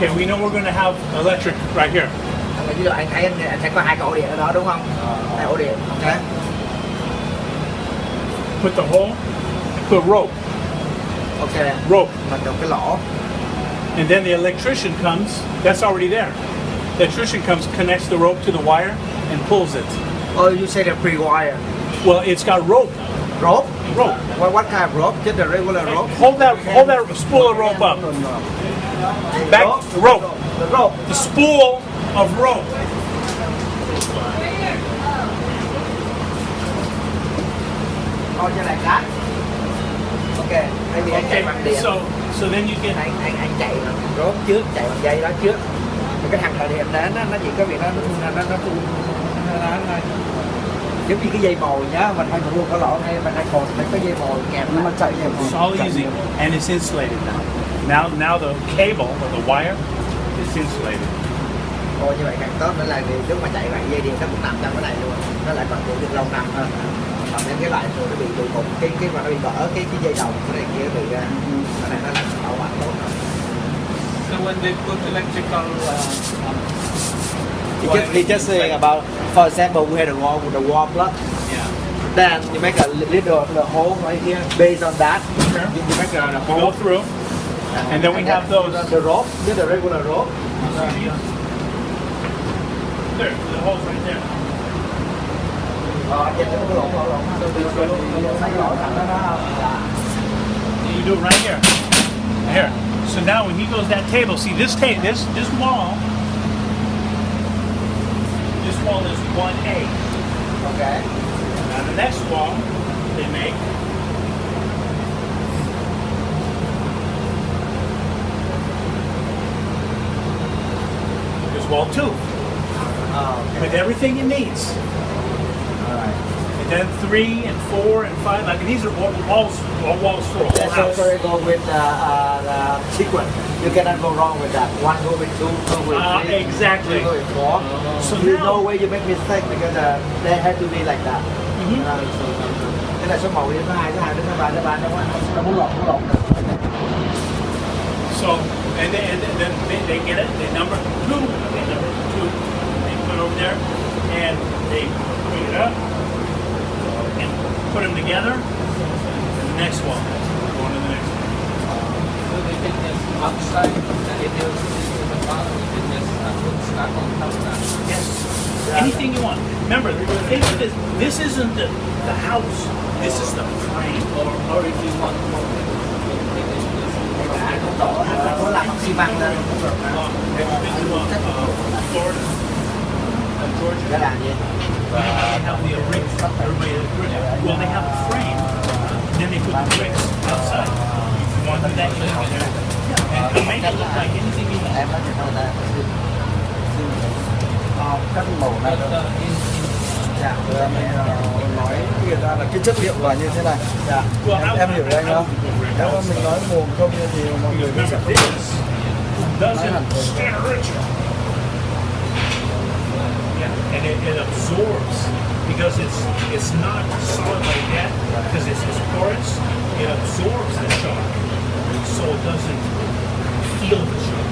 Okay, we know we're going to have electric right here. Ví dụ anh thấy anh sẽ có hai cái ổ điện ở đó đúng không? Hai ổ điện. Okay. Put the hole, put rope. Okay. Rope. Mình được cái lỗ. And then the electrician comes, that's already there. The electrician comes, connects the rope to the wire, and pulls it. Oh, you say the pre-wire. Well, it's got rope. Rope? Rope. What kind of rope? Just the regular rope? Hold that spool of rope up. Back, the rope. The rope. The spool of rope. Oh, just like that? Okay. Maybe anh chạy bằng điện. So then you get... Anh chạy bằng rope trước, chạy bằng dây đó trước. Cái thằng thợ điện đến nó chỉ có việc nó thu nó giống như cái dây mồi nhá, mình hay luôn có lỗ hay mình hay cột mình có dây mồi kèm nó chạy kèm. It's all easy and it's insulated now. Now the cable or the wire is insulated. Ồ, như vậy càng tốt nữa là vì lúc mà chạy vậy dây điện nó cũng nằm trong cái này luôn, nó lại còn giữ được lâu năm hơn. Còn những cái loại thường nó bị cục cái mà nó bị vỡ cái dây đầu cái này kia bị ra, cái này nó là bảo quản tốt hơn. So when they put electrical He just saying about, for example, we had a wall plug. yeah. Then you make a little hole right here. Based on that, you make a hole. Go through, and then we have those. The rope, just the regular rope. There, the hole's right there. You do it right here. Here. So now when he goes that table, see this wall. This wall is 1A. Okay. Now the next wall they make is wall 2. Okay. With everything it needs. Alright. And then 3 and 4 and 5. Like these are all walls for a whole house. So go with the sequence. You cannot go wrong with that. One go with 2, go with 3. Exactly. Go with 4. So There's now, no way you make mistake because they have to be like that. Thế là số 1 đến số 2, số 2 đến số 3, số 3 nó muốn lộn. so and then they get it. They number 2. They put it over there, and they bring it up and put them together. And the next one, going to the next one. So they can just outside and if you see the bottom, you can just put stuff on top of that. Yes. Anything you want. Remember, the thing is, this isn't the house. This is the frame. Or if you want more, you can just Nó làm bằng xi măng lên. Florida, Georgia. Cái làm gì? They have the bricks. Well, they have a frame. Then they put the bricks outside. If you want to do that, you can do that. Yeah, and make it look like anything you want. Em nói chuyện này các màu này dạ, mình nói người ta là cái chất liệu là như thế này. Dạ. Em hiểu đấy anh không? Nếu mà mình nói mồm không thì mọi người sẽ biết. Yeah, and it absorbs because it's not solid like that because it's porous. It absorbs the shock, so it doesn't feel the shock.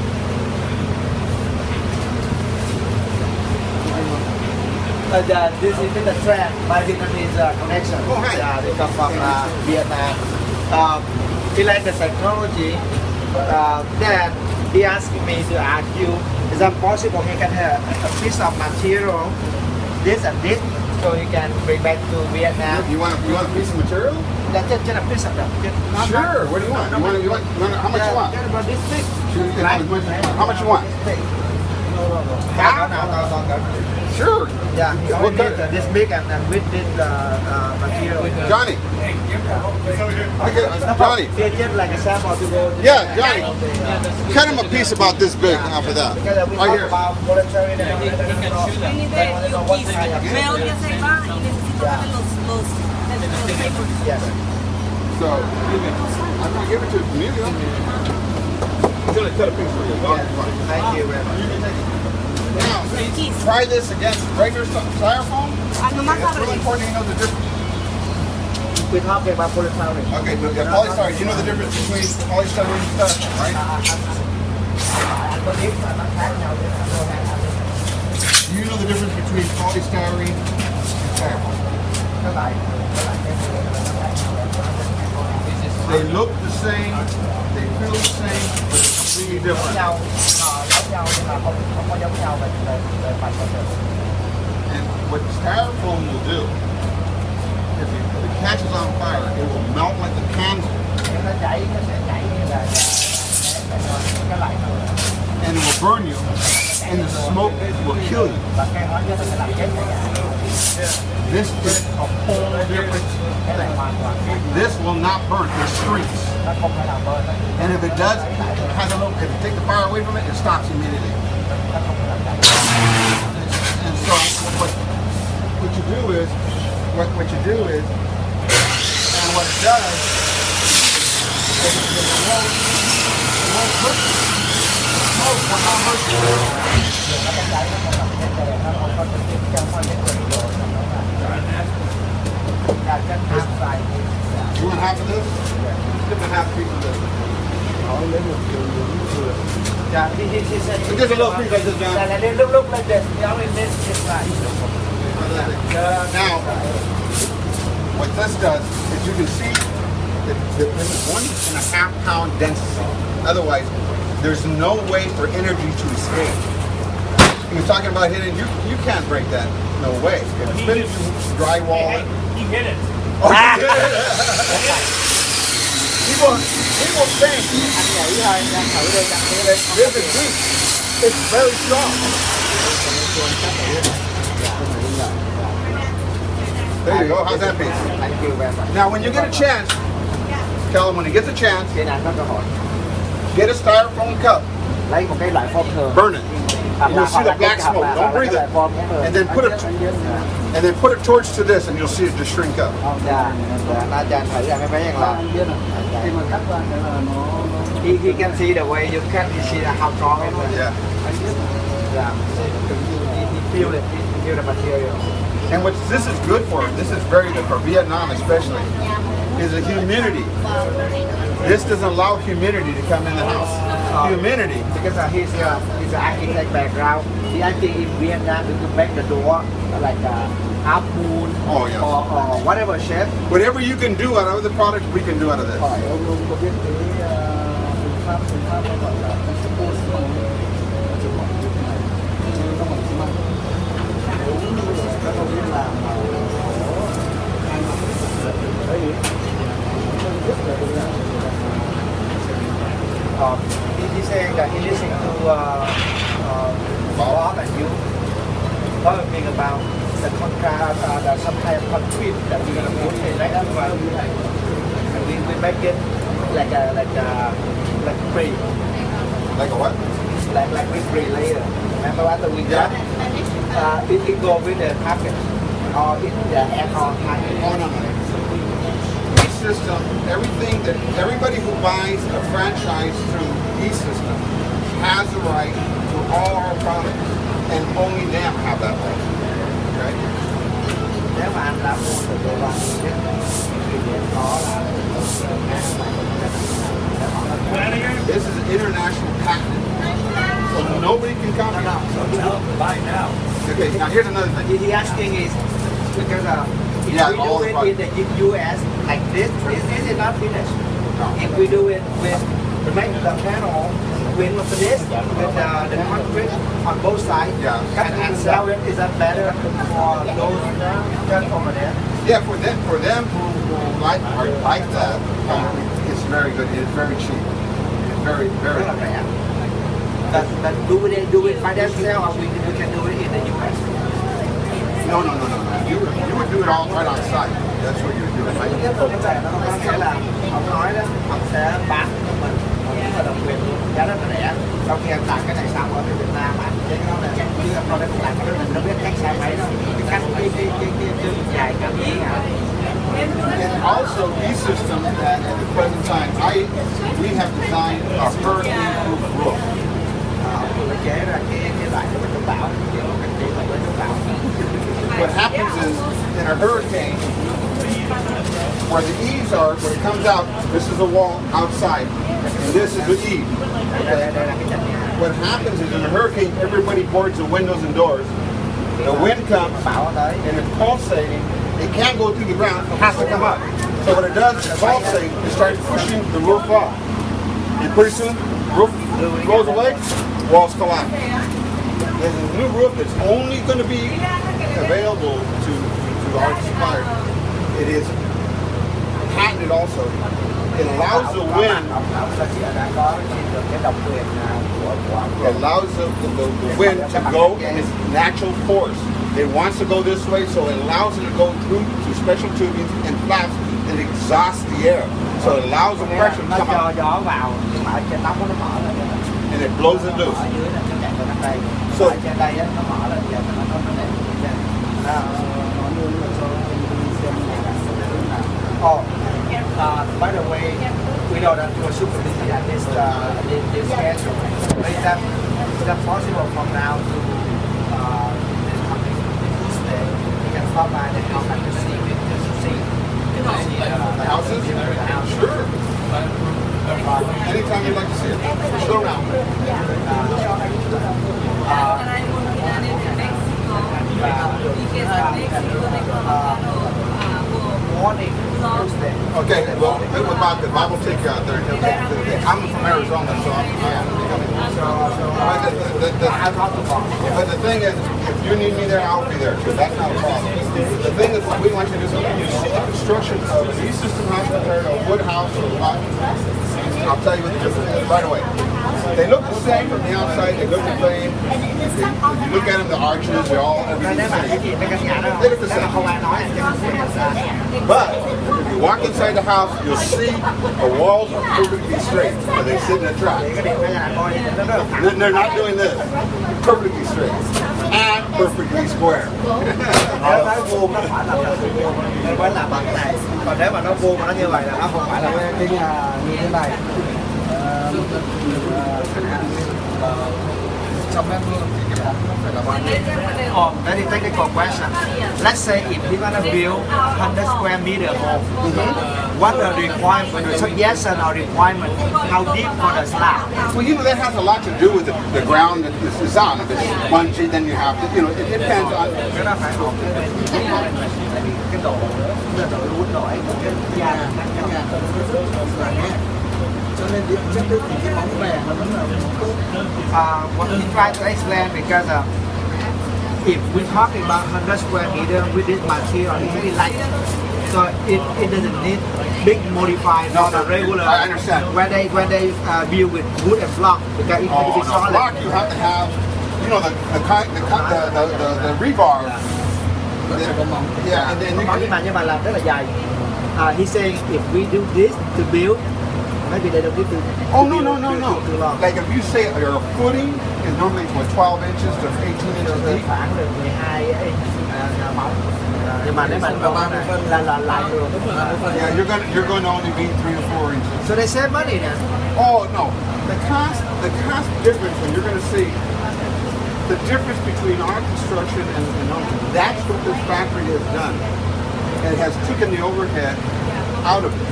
This is the trend by Vietnamese connection. Yeah, they come from Vietnam. He like the technology. Then he asked me to ask you, is that possible he can have a piece of material, this and this, so he can bring back to Vietnam? You want a piece of material? That's just a piece of them. Sure. What do you want? How much you want? Yeah, about this big. How much you want? This big. Sure. Yeah, he only needs this big and with this material. Johnny. Johnny. Just like a sample to go. Yeah, Johnny. Cut him a piece about this big off of that. Because we Right talk here. about voluntary. Veo que se va y necesito ver los papers. Yes. So, I'm going to give it to you. I'm going to cut a piece for you. Thank you very much. Now, try this against regular styrofoam. Nomás It's really abre. important you know the difference. We talk about polystyrene. Okay, but the polystyrene, you know the difference between polystyrene and styrofoam, right? có biết là nó khác nhau thế nào. Do you know the difference between polystyrene and styrofoam? Các bạn cái nó khác nhau. They look the same, they feel the same, but it's completely Giống different. nhau, giống nhau nhưng mà không có giống nhau về mặt vật liệu. And what styrofoam will do, if it catches on fire, it will melt like a candle, Nếu nó cháy nó sẽ cháy như là cái loại người. and it will burn you, and the smoke will kill you. Và cái hóa chất nó sẽ làm chết cả nhà. This is a whole different Cái này hoàn toàn khác. This will not burn, there's streaks. Nó không thể nào bơi nó And if it does, it has a little, if you take the fire away from it, it stops immediately. không thể nào cháy. And so what you do is, and what it does, is it won't hurt you. The smoke will not hurt you. Nó không cháy, nó không làm chết rồi, nó không có trực tiếp trong con cái người đồ nó là chất áp dài. You want half of this? Give me half a piece of this. Yeah, this is Just a little piece like this, John. look like this. Yeah, this side. Now, what this does is you can see that this is 1.5 pound density. Otherwise, there's no way for energy to escape. He was talking about hitting, you can't break that. No way. It's been drywall. He hit it. Oh, he did it. He will think. Anh nghĩ thôi, anh thử đi, anh thử đi. This is deep. It's very strong. There you go. How's that piece? Thank you very much. Now, when you get a chance, tell him when he gets a chance, Khi nào có cơ hội, get a styrofoam cup, lấy một cái loại form thường. burn it, and you'll see the black smoke. Don't breathe it, and then put a torch to this, and you'll see it just shrink up. Dạ, nó cho anh thử ra mấy rằng là he can see the way you cut, he see how strong it is. Yeah. Yeah. He feel it, he feel the material. And what this is good for, this is very good for Vietnam especially, is the humidity. This doesn't allow humidity to come in the house. Humidity. Because he's an architect background. He actually in Vietnam to make the door like a half moon Oh, yes. or whatever shape. Whatever you can do out of other products, we can do out of this. Ông luôn có biết cái phương pháp nó gọi là he's saying that he listening to Bob and you talking about the contrast, some kind of concrete that we put in right now, and we make it like free, Like a what? like with free layer. Remember after we got it go with the packet or in the aircon packet. Oh, no. E-System, everybody who buys a franchise through E-System has the right to all our products, and only them have that right. Okay? Nếu mà anh đã mua từ cơ quan thì có là This is an international patent, so nobody can copy it. Tell him to buy now. Okay, now here's another thing. he asking is because if Yeah, we all do the it in the US like this is not finished. If we do it with make the panel with this with the concrete on both sides, Yeah. and sell it, is that better for those just over there? Yeah, for them who like that, it's very good. It's very cheap. It's very Rất là rẻ. But do it by themselves, or we can do it in the US? No. You would do it all right on site. That's what you would do. Right? Tiếp tục cái nó sẽ là ông nói đó, ông sẽ bán cho mình và độc quyền luôn, giá rất là rẻ. Sau khi em làm cái này xong ở Việt Nam anh chế nó là chứ em không làm cái đó mình đâu biết cách xài máy đâu, cái cách cái dài cả mấy ngàn. And also E-System that at the present time, we have designed a hurricane-proof roof. Nó chế ra cái loại của chống bão, kiểu cách chế với chống bão. What happens is, in a hurricane, where the eaves are, when it comes out, this is a wall outside, and this is the eave. Đây là cái chân nhà. what happens is in a hurricane, everybody boards the windows and doors. The wind comes and it's pulsating. It can't go through the ground. It has to come up. So what it does is pulsate. It starts pushing the roof off. And pretty soon, the roof goes away. Walls collapse. There's a new roof that's only going to be available to our supplier. It is patented also. It allows the wind. It allows the wind to go in its natural force. It wants to go this way, so it allows it to go through to special tubing and flaps that exhaust the air. So it allows the pressure to come out. And it blows it loose. So by the way, we know that you are super busy at this schedule. Is that possible from now to this coming Tuesday? You can stop by and come back to see the houses? Sure. Anytime you'd like to see it. Show around. And I'm working on it in Mexico. Because in Mexico they call morning Tuesday. Okay, well, about that, I will take you out there. I'm from Arizona, so but the thing is, if you need me there, I'll be there too. That's not a problem. The thing is, we want you to do you see the construction of an E-System house compared to a wood house or a lot. I'll tell you what the difference is right away. They look the same from the outside. They look the same. If you look at them, the arches, they're all everything the same. They look the same. But if you walk inside the house, you'll see the walls are perfectly straight, but they sit in a track. They're not doing this. Perfectly straight and perfectly square. Nếu nói vuông nó phải là với là bằng này, còn nếu mà nó vuông mà nó như vậy là nó không phải là cái nhà như thế này. 100 mét vuông thì cái không phải là bao nhiêu. Very technical question. Let's say if we want to build 100 square meter home, what are the requirements, suggestion or requirement? How deep for the slab? Well, you know, that has a lot to do with the ground that this is on. If it's spongy, then you have to, you know, it depends on. Cái đó phải học cái độ độ ấy của cái nhà cho nên điện chất thì cái bóng bè nó vẫn là tốt. What we try to explain because if we're talking about 100 square meter with this material, it's very light, so it doesn't need big modified, not a regular. I understand. When they build with wood and block, because it has to be solid. Block, you have to have, you know, the rebar. Yeah, and then you can. Nhưng mà làm rất là dày. He's saying if we do this to build, maybe they don't need to. Oh no. Like if you say your footing is normally what 12 inches to 18 inches deep. Khoảng được 12 inch mỏng. Nhưng mà nếu mà là lại được. Yeah, you're going to only be 3 to 4 inches. So they save money then. Oh no, the cost difference when you're going to see the difference between our construction and that's what this factory has done. It has taken the overhead out of it.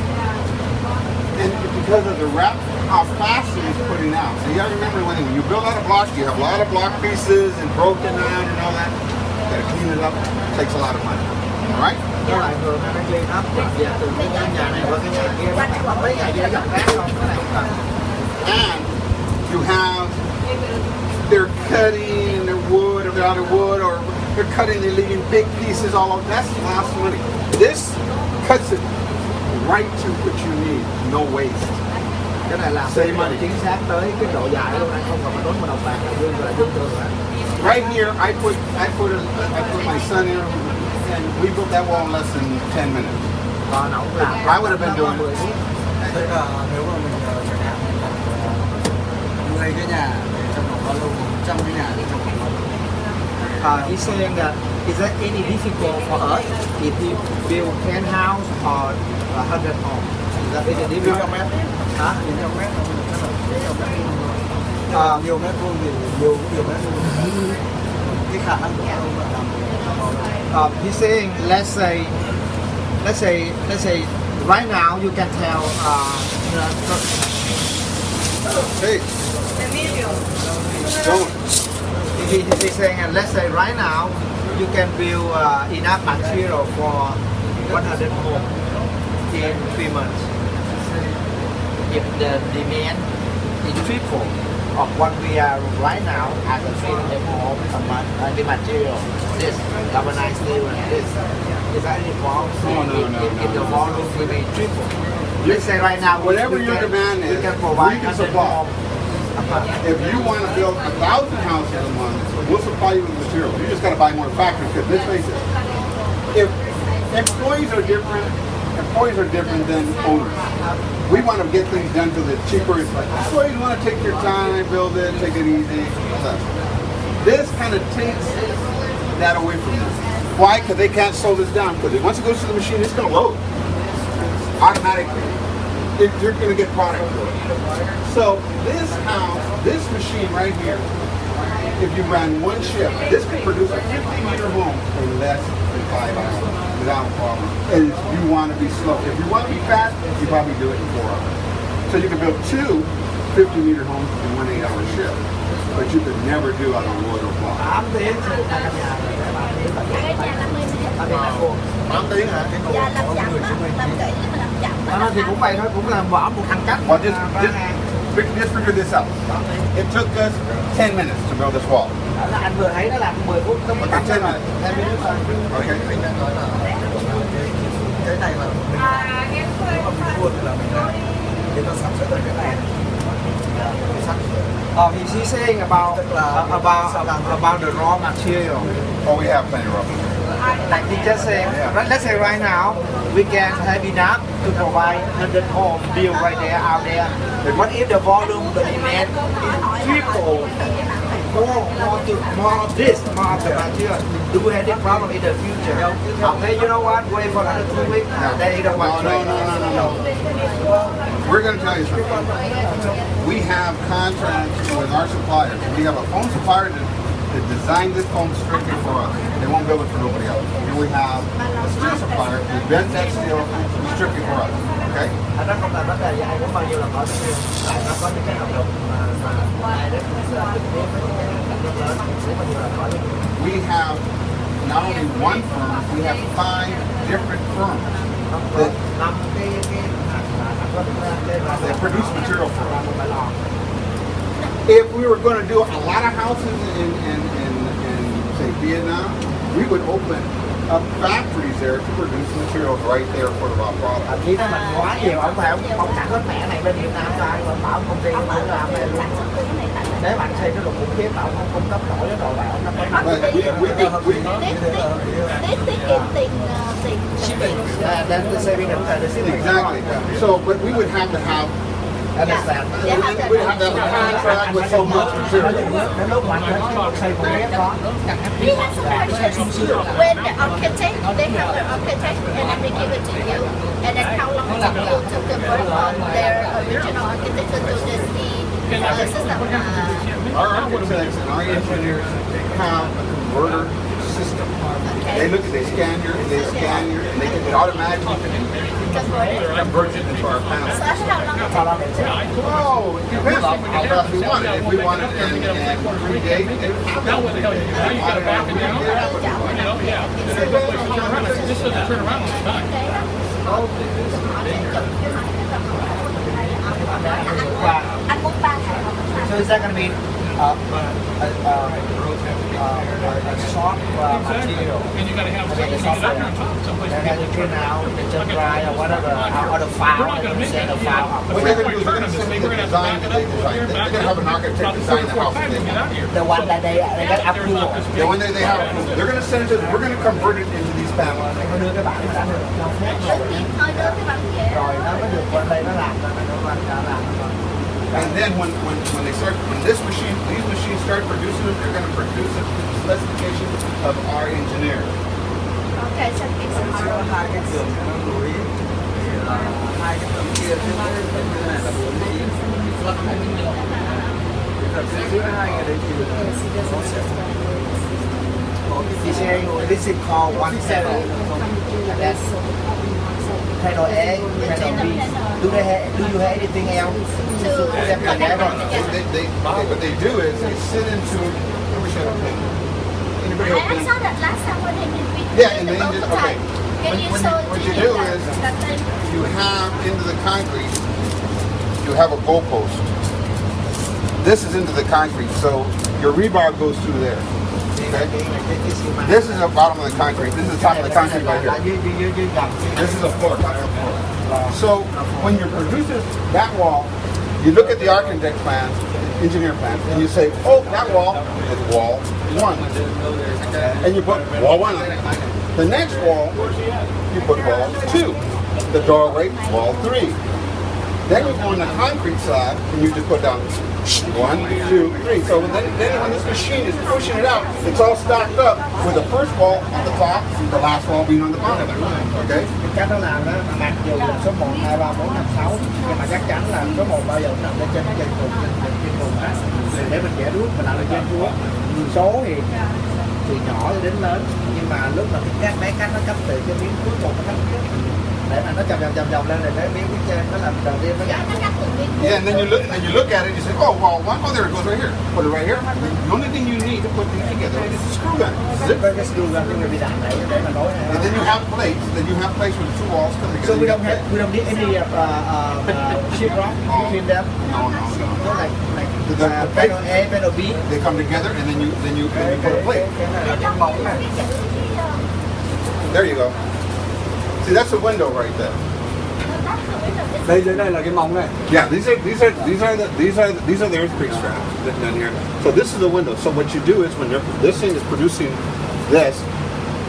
And because of the wrap, how fast it is putting out. So you got to remember when you build out a block, you have a lot of block pieces and broken down and all that. You got to clean it up. It takes a lot of money. All right? And you have, they're cutting the wood, or they're out of wood, or they're cutting, they're leaving big pieces all over. That's lost money. This cuts it right to what you need, no waste. Cái này làm Save money. chính xác tới cái độ dài luôn, anh không cần phải tốn một đồng bạc là dương rồi dương thường. Right here, I put my son in, and we built that wall in less than 10 minutes. Còn ổng làm. I would have been doing it. Tức là nếu mà mình chẳng hạn 10 cái nhà trong vòng bao lâu, 100 cái nhà trong vòng bao lâu. He's saying that is that any difficult for us if we build 10 house or 100 home? Is that any difficult? Hả? Nhiều mét vuông thì nhiều mét vuông. Cái khả năng của ông là làm. He's saying let's say right now you can tell Hey, The medium. don't. He's saying, let's say right now, you can build enough material for 100 homes in 3 months. If the demand is triple of what we are right now as a 300 homes a month, the material, this galvanized steel and this, is that any problem? If the volume will be triple. Let's say right now, Whatever your demand is, we can provide we can 100 supply. homes a month. If you want to build 1,000 houses a month, we'll supply you with material. You just got to buy more factories because let's face it, if employees are different than owners. We want to get things done to the cheaper. Employees want to take your time, build it, take it easy. This kind of takes that away from them. Why? Because they can't slow this down. Because once it goes to the machine, it's going to load automatically. You're going to get product. So this house, this machine right here, if you ran one shift, this could produce a 50-meter home in less than 5 hours without a problem. And you want to be slow. If you want to be fast, you probably do it in 4 hours. So you can build 2 50-meter homes in 1 8-hour shift, but you could never do on a royal block. 8 tiếng thì là căn nhà rồi. Cái nhà 50 mét. 8 tiếng hả? Dạ làm chậm á, làm kỹ mà làm chậm. Thì cũng vậy thôi, cũng là bỏ một thằng cắt. Well, just figure this out. It took us 10 minutes to build this wall. Anh vừa thấy nó làm 10 phút, không có cắt 10 mà. minutes. 20 phút thôi. Okay. Cái này là Em thuê he's saying about the raw material. Oh, we have plenty of room. Like he just saying, let's say right now we can have enough to provide 100 homes built right there out there. What if the volume, the demand is triple? More of this, more of the material. Do we have this problem in the future? Okay, you know what? Wait for another 2 weeks. They don't want No. We're going to tell you something. We have contracts with our suppliers. We have a foam supplier that designed this foam strictly for us. They won't build it for nobody else. And we have a steel supplier who bends that steel strictly for us. Okay? Nó không là vấn đề với ai cũng bao nhiêu là có nhiều. Tại nó có những cái hợp đồng mà ai đấy là trực tiếp với những cái hợp đồng lớn sẽ bao nhiêu là có nhiều. We have not only one firm, we have 5 different firms that produce material for us. If we were going to do a lot of houses in say Vietnam, we would open up factories there to produce materials right there for the raw product. Khi mình quá nhiều, ông phải ông sản xuất mẹ này bên Việt Nam ra, ông bảo công ty ông làm đây luôn. Nếu bạn xây cái đồ khủng khiếp, ông không cung cấp nổi cái đồ vào, nó có But tiết kiệm tiền shipping. then the saving the shipping. Exactly. So, but we would have to have Understand? we would have to have a contract with so much material. Đến lúc bạn đến xây khủng khiếp đó. We have some questions. When the architect, they have the architect and then they give it to you. And then how long does it take you to convert from their original architecture to the system? Our architects and our engineers have a converter system. They look at, they scan your, and they can automatically convert it into our panel. So how long does it take? Oh, it depends on how fast we want it. If we want it in 3 days, they would have it. Now what the hell, now you gotta back it down. You know, yeah. This doesn't turn around all the time. Anh muốn 3 tháng. So is that going to be a soft material? And you gotta have something to get up there on top, someplace to And get then you it. turn out, the just dry or whatever, or the file, We're not gonna make say the that. file. What they're going to do is they're going to send me the design that they designed. They're going to have an architect design the house that they want. The one that they got approval. The one that they have, they're going to send it to us. We're going to convert it into these panels. Nó đưa cái bản đã được cho phép Tự nhiên thôi đưa cái bằng vẽ. rồi nó mới được bên đây nó làm nó làm. And then when these machines start producing them, they're going to produce it to the specification of our engineer. Okay, so it's Hai cái giường nó núi thì là hai cái tấm kia thế này là 4 tí. Thật sự giữa hai cái đấy thì nó sẽ This is called 1 7. panel A, panel B. Do you have anything else to put them together? What they do is they sit into. Anybody I open? saw that last time when they did Yeah, and the then okay. prototype. Can you show What you Jimmy do the- is that thing? you have into the concrete. You have a goalpost. This is into the concrete, so your rebar goes through there. Okay? This is the bottom of the concrete. This is the top of the concrete right here. This is a floor. So when you produce that wall, you look at the architect plans, engineer plans, and you say, oh, that wall is wall 1. And you put wall 1 on it. The next wall, you put wall 2. The doorway, wall 3. Then you go on the concrete slab and you just put down 1, 2, 3. So then when this machine is pushing it out, it's all stacked up with the first wall on the top, the last wall being on the bottom. Okay? Cách nó làm đó, mặc dù là số 1, 2, 3, 4, 5, 6 nhưng mà chắc chắn là số 1 bao giờ nằm lên trên cùng để mình vẽ đuốc mình làm lên trên xuống. Số thì nhỏ đến lớn nhưng mà lúc mà cái máy cắt nó cắt từ cái miếng cuối cùng nó cắt trước để mà nó chồng lên rồi cái miếng phía trên nó làm đầu tiên nó giảm. Yeah, and then you look at it and you say, oh, well, oh, there it goes right here. Put it right here. The only thing you need to put these together is a screw gun. That's it. Cái screw gun nó bị đạn này để mà nối. And then you have plates. Then you have plates where the 2 walls come together. So we don't need any sheetrock between them. No. So like The panel A, panel B. They come together and then you put a plate. There you go. See, that's a window right there. Đây dưới đây là cái móng này. Yeah, these are the earthquake straps down here. So this is the window. So what you do is when this thing is producing this,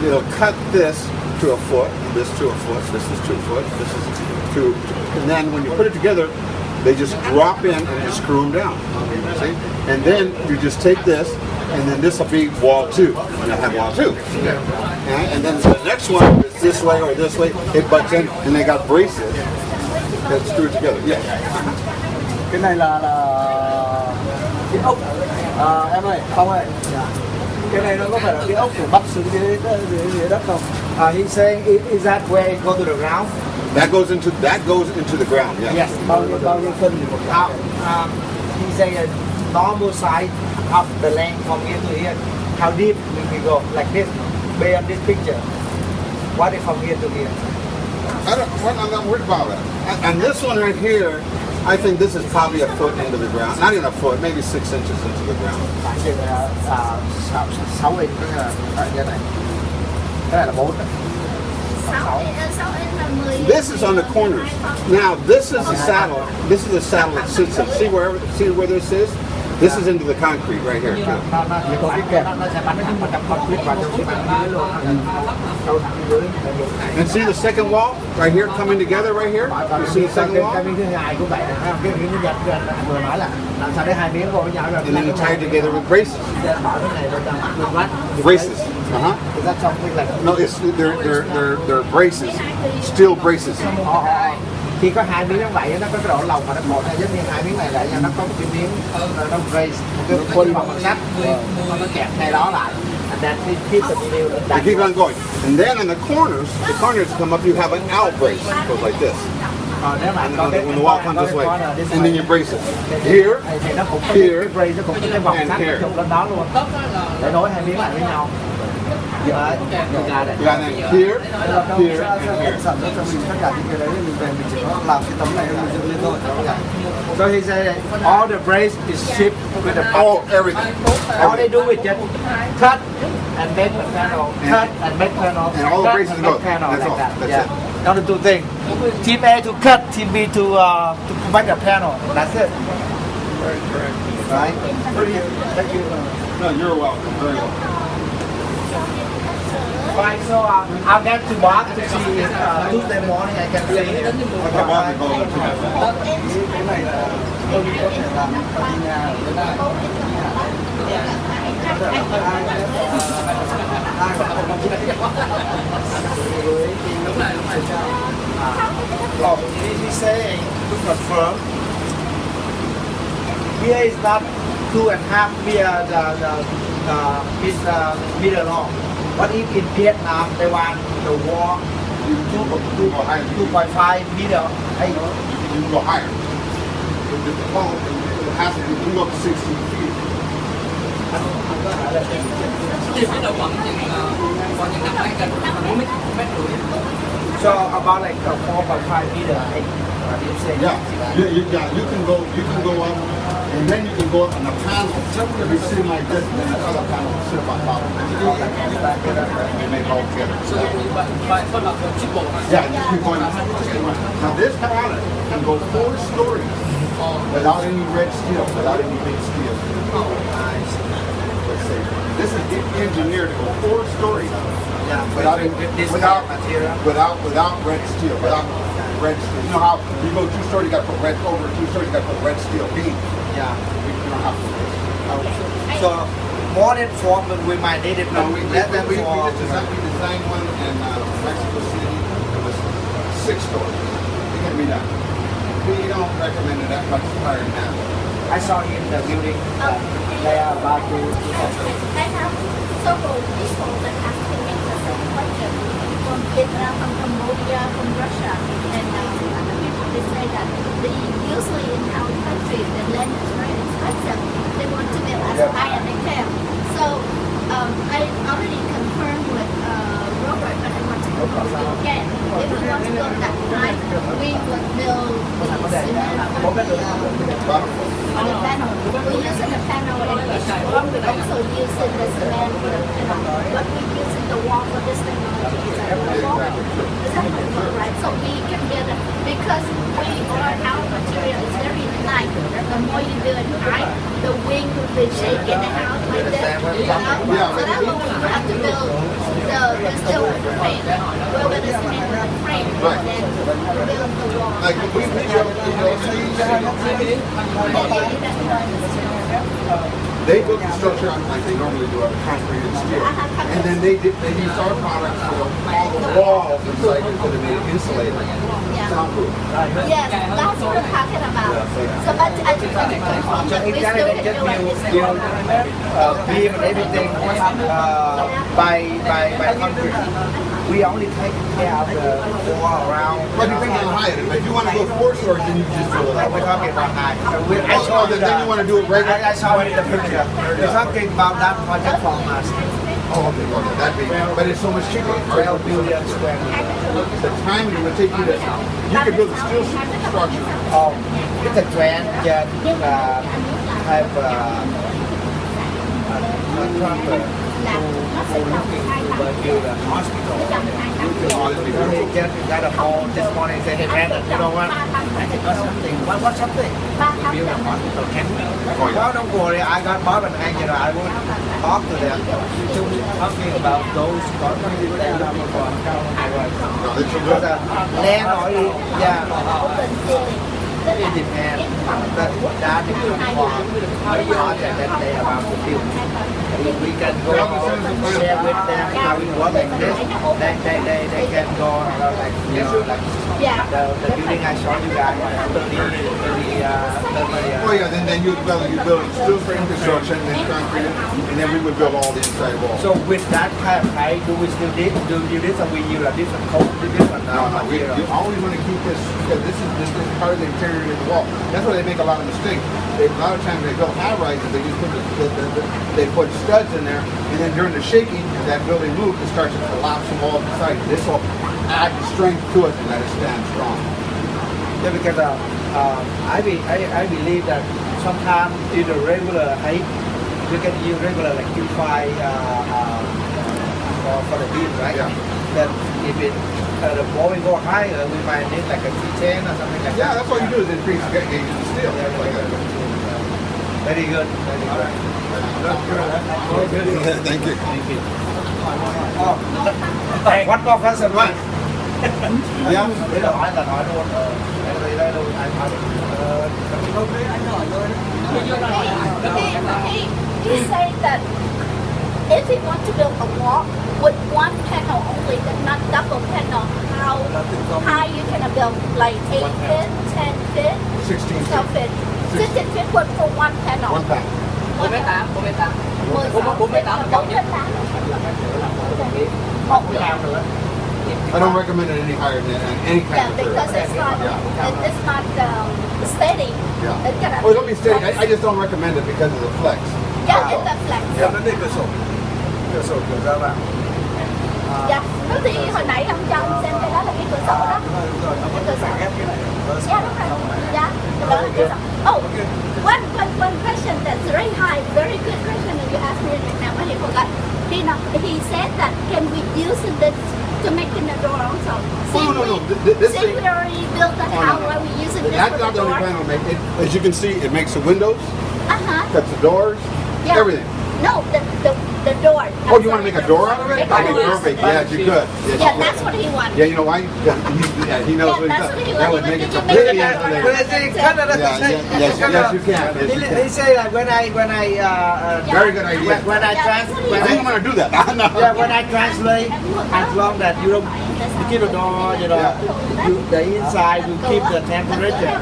it'll cut this to a foot, this to a foot, this is 2 foot, this is 2, and then when you put it together, they just drop in and just screw them down. See? And then you just take this, and then this will be wall 2. You'll have wall 2. Okay? And then the next one is this way or this way. It butts in, and they got braces that screw it together. Yeah. Cái này là cái ốc. Em ơi, Phong ơi. Cái này nó có phải là cái ốc của bắt xuống dưới đất không? He's saying is that where it go to the ground? That goes into the ground. Yeah. Yes. Bao nhiêu phân? He's saying a normal size of the length from here to here. How deep will we go? Like this, based on this picture. What is from here to here? I'm not worried about that. And this one right here, I think this is probably a foot into the ground. Not even a foot, maybe 6 inches into the ground. Khoảng chừng 6 inch ở như này. Cái này là 4. This is on the corners. Now this is the saddle. This is the saddle that sits in. See where this is? This is into the concrete right here too. And see the second wall right here coming together right here? You see the second wall? And then you tie it together with braces. Braces. Is that something like? No, they're braces. Steel braces. Khi có 2 miếng như vậy nó có cái độ lồng mà nó cột giống như 2 miếng này lại nó có một cái miếng nó brace, một cái khuôn bằng sắt nó kẹp ngay đó lại. And then it keeps the steel. They keep on going. And then on the corners come up, you have an out brace. It goes like this. And when the wall comes this way, and then you brace it. Here, here, and here. Để nối 2 miếng lại với nhau. Yeah, and then here, here, and here. So he said all the brace is shipped with the Everything. all they do is just cut and make the panel, cut and make panel, And all the cut braces and go. make panel That's like all. that. That's Yeah. it. Now the two things. Team A to cut, team B to make the panel. That's it. Right? Thank you. No, you're welcome. Very welcome. Right, so I'll get to Bob to see Tuesday morning. I can see him. Cái này là tôi có thể làm ở nhà. He's saying to confirm here is not 2.5 meter long. But if in Vietnam they want the wall can go higher. 2.5 meter height. You can go higher. The phone, it has to go up to 16 feet. Thì cái đầu còn những năm nay gần 40 mét rưỡi. So about like 4.5 meter height. You say? Yeah, you can go up, and then you can go up on the panel. If you sit like this, then the other panel will sit on top of it. And they go together. So by phân lập chip bộ. Yeah, just keep going. Now this product can go 4 stories without any red steel, without any big steel. Let's say this is engineered to go 4 stories. Yeah, Without red steel, without red steel. You know how you go 2 stories, you got to put red over 2 stories, you got to put red steel beam. Yeah. You don't have to. So more than 4, but we might need it. No, we less than 4. designed one in Mexico City. It was 6 stories. It can be done. We don't recommend it that much higher than that. I saw in the building they are about to. I have several people that ask me the same question from Vietnam, from Cambodia, from Russia, and other people they say that usually in our country the land is very expensive. They want to build as high as they can. So I already confirmed with Robert, but I want to go again. If we want to go that high, we would build the cement on the panel. We're using the panel and we're also using the cement for the panel. But we're using the wall for this technology is a wall. Is that right? So we can get it because our material is very light. The more you do it high, the wing will be shaking the house like this. So that will have to build the steel frame. Well, with the cement with the frame, and then build the wall. Like we they built the structure like they normally do out of concrete and steel. And then they used our products for all the walls inside it could have made it insulated. Soundproof. Yes, that's what I'm talking about. So but I just want to confirm that we still can do it this way. Beam and everything by concrete. We only take care of the wall around. But depending on the height, if you want to go 4 stories, then you just build it. We're talking about height. Then you want to do it regular. I saw it in the picture. We're talking about that project from us. Oh, okay, that'd be, but it's so much cheaper. 12 billion square meters. The time it would take you to, you could build a steel structure. Oh, it's a trend that have a trucker who looking to build a hospital. He just got a phone this morning and said, hey Brandon, you know what? I think got something. What's something? Build a hospital. Can we? Well, don't worry. I got Bob and Hank, I would talk to them. Talking about those companies that are for because land or it depends. But that is for the project that they are about to build. We can go share with them how it works like this. They can go like the building I showed you guys. 30 Oh yeah, then you build steel frame construction, then concrete, and then we would build all the inside walls. So with that kind of height, do we still do this, or we use a different coat, different material? You always want to keep this because this is part of the interior of the wall. That's why they make a lot of mistakes. A lot of times they build high rises, they just put they put studs in there, and then during the shaking, if that building moves, it starts to collapse from all sides. This will add strength to it and let it stand strong. Yeah, because I believe that sometimes in the regular height, we can use regular like Q5 for the beam, right? Yeah. But if it the more we go higher, we might need like a T10 or something like that. Yeah, that's what you do is increase the gauge of the steel. Very good. Very good. Thank you. Thank you. What more question, right? Yeah. Đấy là hỏi luôn. Đây luôn anh hỏi. He said that if he wants to build a wall with one panel only, but not double panel, how high you can build, like 8 feet, 10 feet, 16 12 feet, 16 feet for one panel. One pack. 4m8, 4m8. 4m8 là 4m8. Một cái ao nữa. I don't recommend it any higher than any kind Yeah, of because it's not steady. Yeah. It's gonna Well, don't be steady. I just don't recommend it because of the flex. Yeah, it's a flex. Vấn đề cửa sổ kiểu ra vào. Dạ, nó thì hồi nãy ông cho em xem cái đó là cái cửa sổ đó. Cái cửa sổ. Yeah, đúng rồi. Yeah, cái đó là cửa sổ. Oh, one question that's very high, very good question that you asked me right now, but I forgot. He said that can we use this to make a door also? No. This Since thing, we already built the house, why we using this that's for not the the only door? panel make it. As you can see, it makes the windows, cuts the doors, Yeah. everything. No, the door. Oh, you want to make a door out of it? Make a Okay, door. perfect. Yes, you could. Yes, Yeah, you could. that's what he wants. Yeah, you know why? He knows what he's that's done. what he That would wants. make it Did you make completely it out? insulated. When they cut it, Yes, you can. Yes, you can. He say like when I Very good idea. when I Yeah, trans that's what he when I think I'm I going to do that. No. yeah when I translate, as long that you don't keep the door, you know, the inside will keep the temperature.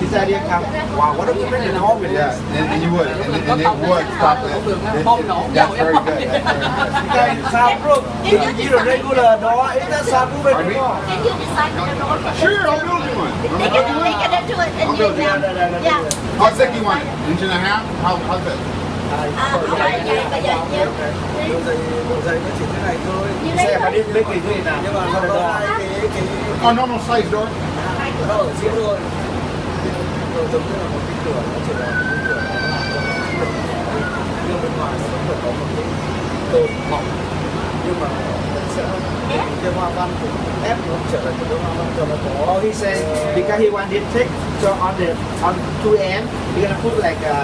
This idea comes. Wow, what if we make it home with Yeah, this? and you would. And it would stop that. That's very good. That's very good. Because soundproof. If you use a regular door, it's not soundproof anymore. Can you design the door for Sure, this? I'll build you one. They can do it and you yeah. How thick you want it? Inch and a half? How thick? Vậy bây giờ nhiêu? Bộ giày nó chỉ thế này thôi. Như đấy Xe mà thôi. đi mấy kỳ gì nào? Nhưng mà nó là Oh, normal size door. nó ở giữa thôi. Nó giống như là một cái cửa, nó chỉ là một cái cửa. Nhưng bên ngoài nó vẫn có một cái cột mỏng. Nhưng mà mình sẽ cái hoa văn của ép nó trở thành một cái hoa văn cho nó có. He said because he wanted thick, so on two end he gonna put like a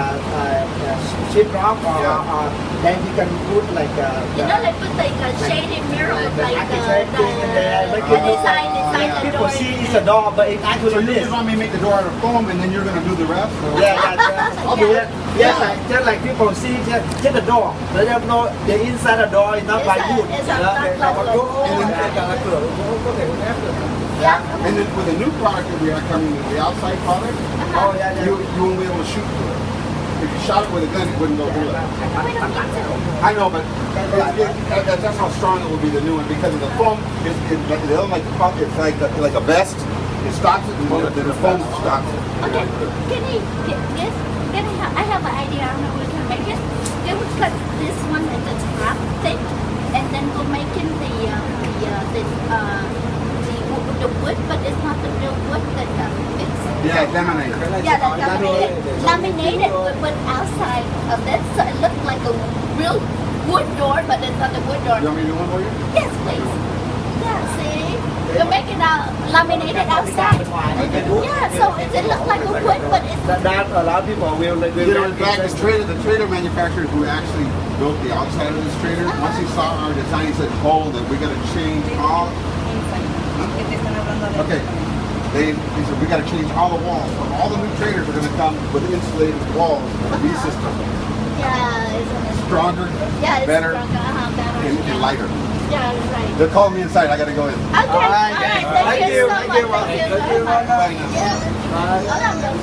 sheetrock or then he can put like You know, like put like a shaded mirror, like the design the people door. see it's a door, but it So actually you is. just want me to make the door out of foam and then you're going to do the rest? Or? Yeah, I'll do it. Yeah, just like people see just the door. They don't know the inside the door is not by wood. It's not like Yeah. And then with the new product that we are coming with, the outside product, Oh yeah, you won't be able to shoot through it. If you shot it with a gun, it wouldn't go through it. We don't need to. I know, but that's how strong it will be, the new one, because of the foam. It's like a vest. It stops it, and then the foam stops it. Okay, I have an idea on how we can make it. Can we cut this one at the top thick, and then we'll make it the wood, but it's not the real wood that it's Yeah, laminate. yeah, laminated with outside of that, so it looks like a real wood door, but it's not a wood door. You want me to do one for you? Yes, please. Yeah, see, you make it laminated outside. Yeah, so it looks like a wood, but it's that a lot of people will You know, in fact, the trailer manufacturers who actually built the outside of this trailer, once he saw our design, he said, hold it, we got to change all. Okay. They said, we got to change all the walls. So all the new trailers are going to come with insulated walls, V-system. yeah, it's Stronger, yeah, it's better, stronger, better. and lighter. Yeah, right. They're calling me inside. I got to go in. Okay, all right, thank you so much. Thank you very much. Thank Nó làm được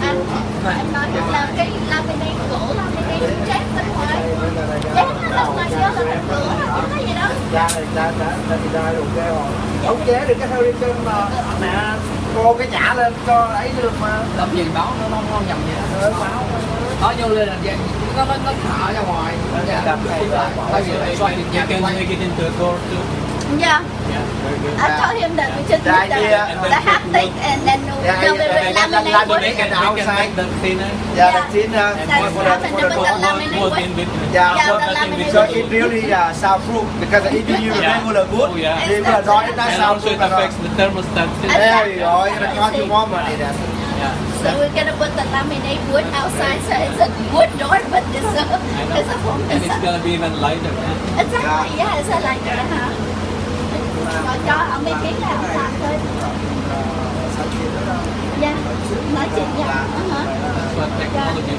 anh nói là cái laminate gỗ laminate chết bên ngoài chết nó bên ngoài do là mình cửa hoặc cái gì đó. ra được kêu ống chế được cái theo đi trên mà mẹ cô cái nhả lên cho ấy được mà Làm gì báo nó không nhầm vậy đó. Nó vô lên là nó thả ra ngoài. Thay vì phải xoay được nhà quay cái trên tựa door too. Yeah. I told him that we should use the half thick and then laminate wood. Make it outside the thinner. yeah the thin so it really soundproof because if you use regular wood regular door it's not And also soundproof it affects the thermostat too. there you go it's gonna cost you more money then. So we're gonna put the laminate wood outside, so it's a wood door, but it's a foam And it's inside. gonna be even lighter. Exactly, yeah, it's a lighter, huh? Rồi cho ông ý kiến là ông làm thôi. Yeah, nói chuyện nha. That's what technology.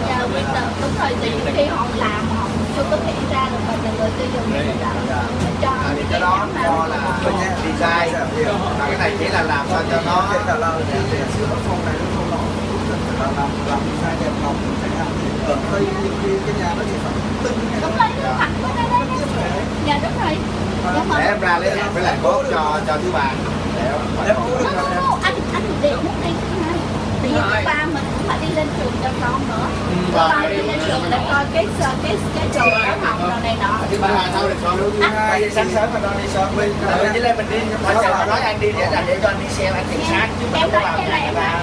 Yeah, with the, đúng rồi, thì nhiều khi họ làm họ chưa có nghĩ ra được mà người tiêu dùng người ta cho Thì cái đó do là design cái này chỉ là làm sao cho nó ở Tây cái nhà nó chỉ phải tưng đúng rồi, nó thẳng qua đây. Dạ đúng rồi. để em ra lấy với lại cốt cho thứ ba để anh điện muốn đi thứ hai thì thứ ba mình cũng phải đi lên trường cho con nữa con đi lên trường để coi cái trường lớp học rồi này nọ thứ hai sáng sớm mà con đi sớm với lên mình đi bây giờ nói anh đi để cho anh đi xe anh đi sáng chứ em nói như là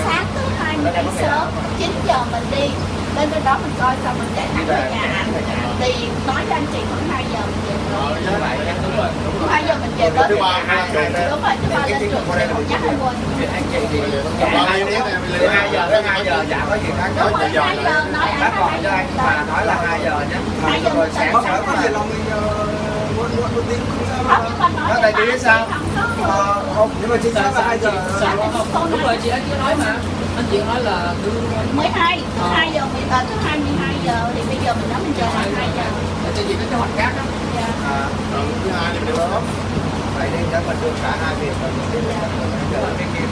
sáng thứ hai mình đi sớm 9 giờ mình đi lên bên đó mình coi xong mình chạy thẳng về nhà anh thì nói cho anh chị khoảng 2 giờ mình về đúng rồi 2 giờ mình về tới đúng rồi thứ ba lên trường sẽ không nhắc anh quên từ 2 giờ đến 2 giờ dạ có gì khác đúng rồi 2 giờ nói anh bác gọi cho anh mà nói là 2 giờ nhé 2 giờ mình sáng sớm có gì lòng nó tại vì sao không nhưng mà chính xác là 2 giờ đúng rồi chị anh chưa nói mà anh chị nói là thứ 12 thứ 2 giờ mình thứ 22 giờ thì bây giờ mình nói mình chờ 2 giờ cho chị có kế hoạch khác á thứ hai thì đi lớp vậy nên mình được cả hai việc rồi mình đi cái kia